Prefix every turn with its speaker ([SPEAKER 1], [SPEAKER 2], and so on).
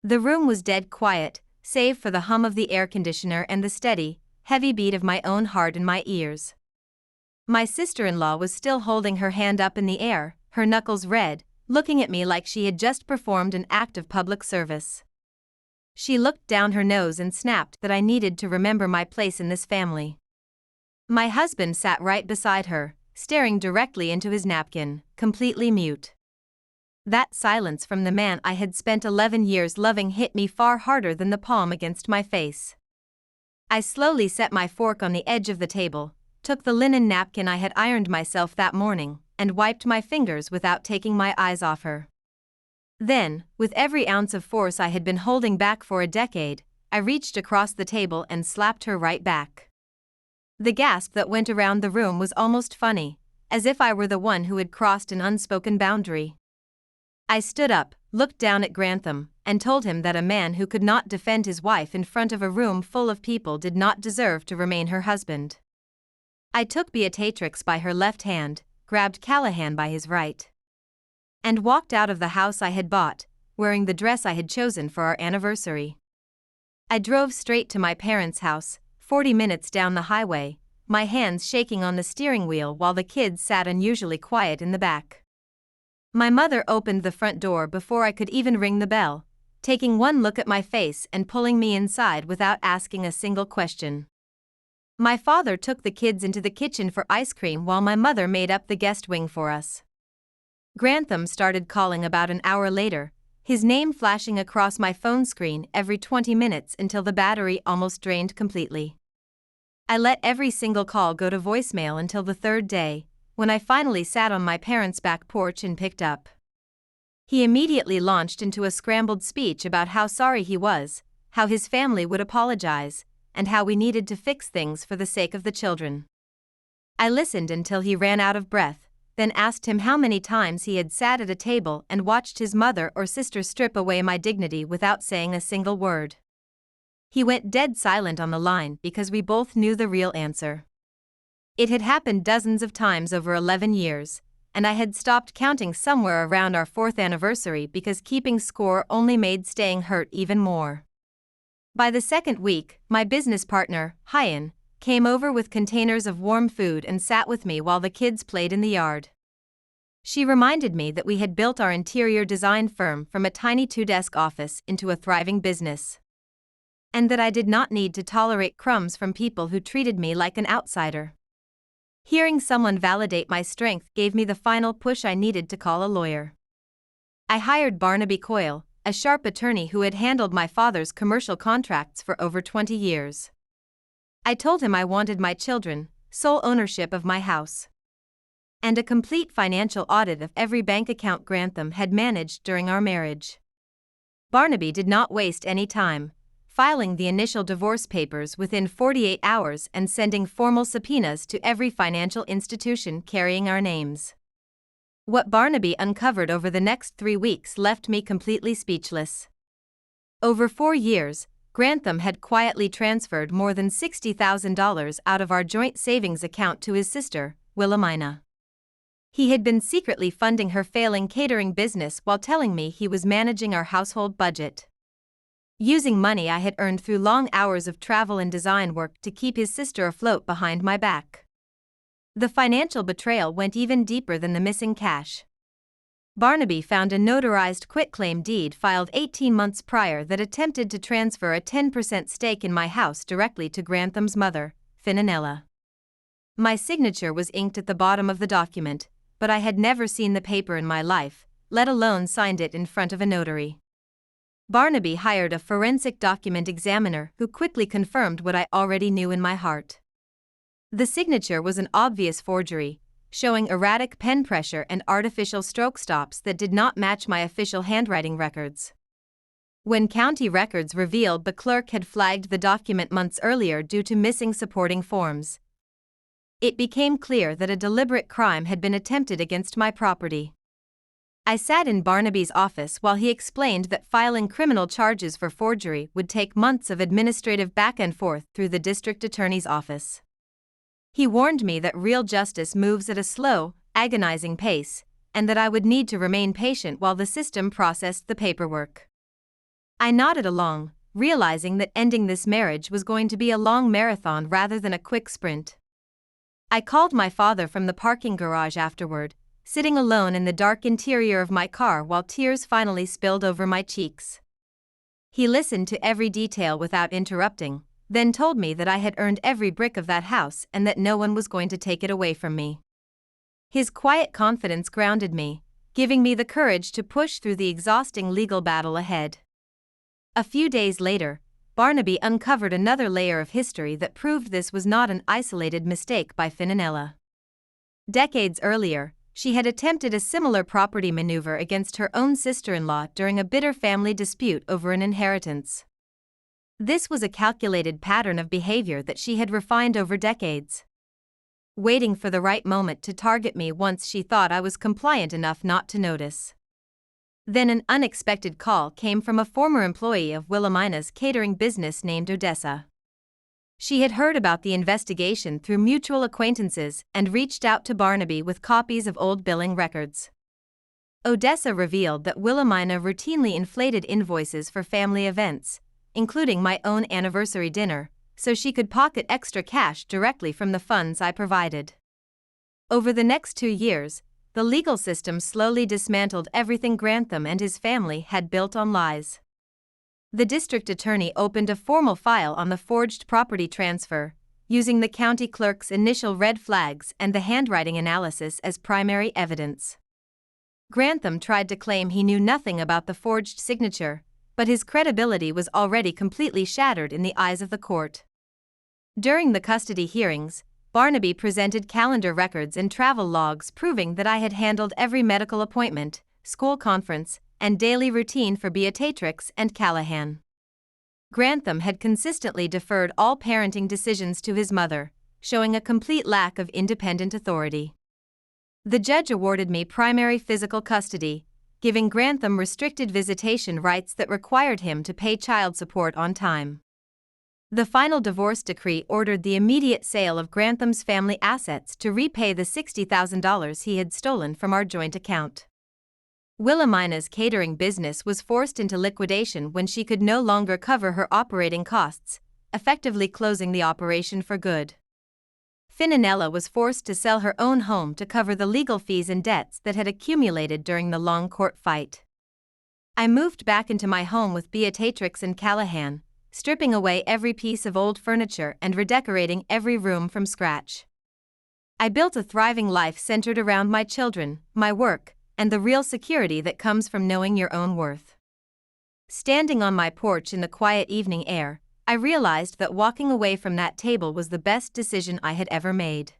[SPEAKER 1] The room was dead quiet, save for the hum of the air conditioner and the steady, heavy beat of my own heart in my ears. My sister-in-law was still holding her hand up in the air, her knuckles red, looking at me like she had just performed an act of public service. She looked down her nose and snapped that I needed to remember my place in this family. My husband sat right beside her, staring directly into his napkin, completely mute. That silence from the man I had spent 11 years loving hit me far harder than the palm against my face. I slowly set my fork on the edge of the table, took the linen napkin I had ironed myself that morning, and wiped my fingers without taking my eyes off her. Then, with every ounce of force I had been holding back for a decade, I reached across the table and slapped her right back. The gasp that went around the room was almost funny, as if I were the one who had crossed an unspoken boundary. I stood up, looked down at Grantham, and told him that a man who could not defend his wife in front of a room full of people did not deserve to remain her husband. I took Beatrix by her left hand, grabbed Callahan by his right, and walked out of the house I had bought, wearing the dress I had chosen for our anniversary. I drove straight to my parents' house, 40 minutes down the highway, my hands shaking on the steering wheel while the kids sat unusually quiet in the back. My mother opened the front door before I could even ring the bell, taking one look at my face and pulling me inside without asking a single question. My father took the kids into the kitchen for ice cream while my mother made up the guest wing for us. Grantham started calling about an hour later, his name flashing across my phone screen every 20 minutes until the battery almost drained completely. I let every single call go to voicemail until the third day, when I finally sat on my parents' back porch and picked up. He immediately launched into a scrambled speech about how sorry he was, how his family would apologize, and how we needed to fix things for the sake of the children. I listened until he ran out of breath, then asked him how many times he had sat at a table and watched his mother or sister strip away my dignity without saying a single word. He went dead silent on the line because we both knew the real answer. It had happened dozens of times over 11 years, and I had stopped counting somewhere around our 4th anniversary because keeping score only made staying hurt even more. By the second week, my business partner, Hyan, came over with containers of warm food and sat with me while the kids played in the yard. She reminded me that we had built our interior design firm from a tiny 2-desk office into a thriving business, and that I did not need to tolerate crumbs from people who treated me like an outsider. Hearing someone validate my strength gave me the final push I needed to call a lawyer. I hired Barnaby Coyle, a sharp attorney who had handled my father's commercial contracts for over 20 years. I told him I wanted my children, sole ownership of my house, and a complete financial audit of every bank account Grantham had managed during our marriage. Barnaby did not waste any time, filing the initial divorce papers within 48 hours and sending formal subpoenas to every financial institution carrying our names. What Barnaby uncovered over the next 3 weeks left me completely speechless. Over 4 years, Grantham had quietly transferred more than $60,000 out of our joint savings account to his sister, Wilhelmina. He had been secretly funding her failing catering business while telling me he was managing our household budget, using money I had earned through long hours of travel and design work to keep his sister afloat behind my back. The financial betrayal went even deeper than the missing cash. Barnaby found a notarized quitclaim deed filed 18 months prior that attempted to transfer a 10% stake in my house directly to Grantham's mother, Finanella. My signature was inked at the bottom of the document, but I had never seen the paper in my life, let alone signed it in front of a notary. Barnaby hired a forensic document examiner who quickly confirmed what I already knew in my heart. The signature was an obvious forgery, showing erratic pen pressure and artificial stroke stops that did not match my official handwriting records. When county records revealed the clerk had flagged the document months earlier due to missing supporting forms, it became clear that a deliberate crime had been attempted against my property. I sat in Barnaby's office while he explained that filing criminal charges for forgery would take months of administrative back and forth through the district attorney's office. He warned me that real justice moves at a slow, agonizing pace, and that I would need to remain patient while the system processed the paperwork. I nodded along, realizing that ending this marriage was going to be a long marathon rather than a quick sprint. I called my father from the parking garage afterward, sitting alone in the dark interior of my car while tears finally spilled over my cheeks. He listened to every detail without interrupting, then told me that I had earned every brick of that house and that no one was going to take it away from me. His quiet confidence grounded me, giving me the courage to push through the exhausting legal battle ahead. A few days later, Barnaby uncovered another layer of history that proved this was not an isolated mistake by Finanella. Decades earlier, she had attempted a similar property maneuver against her own sister-in-law during a bitter family dispute over an inheritance. This was a calculated pattern of behavior that she had refined over decades, waiting for the right moment to target me once she thought I was compliant enough not to notice. Then an unexpected call came from a former employee of Wilhelmina's catering business named Odessa. She had heard about the investigation through mutual acquaintances and reached out to Barnaby with copies of old billing records. Odessa revealed that Wilhelmina routinely inflated invoices for family events, including my own anniversary dinner, so she could pocket extra cash directly from the funds I provided. Over the next 2 years, the legal system slowly dismantled everything Grantham and his family had built on lies. The district attorney opened a formal file on the forged property transfer, using the county clerk's initial red flags and the handwriting analysis as primary evidence. Grantham tried to claim he knew nothing about the forged signature, but his credibility was already completely shattered in the eyes of the court. During the custody hearings, Barnaby presented calendar records and travel logs proving that I had handled every medical appointment, school conference, and daily routine for Beatrix and Callahan. Grantham had consistently deferred all parenting decisions to his mother, showing a complete lack of independent authority. The judge awarded me primary physical custody, giving Grantham restricted visitation rights that required him to pay child support on time. The final divorce decree ordered the immediate sale of Grantham's family assets to repay the $60,000 he had stolen from our joint account. Wilhelmina's catering business was forced into liquidation when she could no longer cover her operating costs, effectively closing the operation for good. Finanella was forced to sell her own home to cover the legal fees and debts that had accumulated during the long court fight. I moved back into my home with Beatrix and Callahan, stripping away every piece of old furniture and redecorating every room from scratch. I built a thriving life centered around my children, my work, and the real security that comes from knowing your own worth. Standing on my porch in the quiet evening air, I realized that walking away from that table was the best decision I had ever made.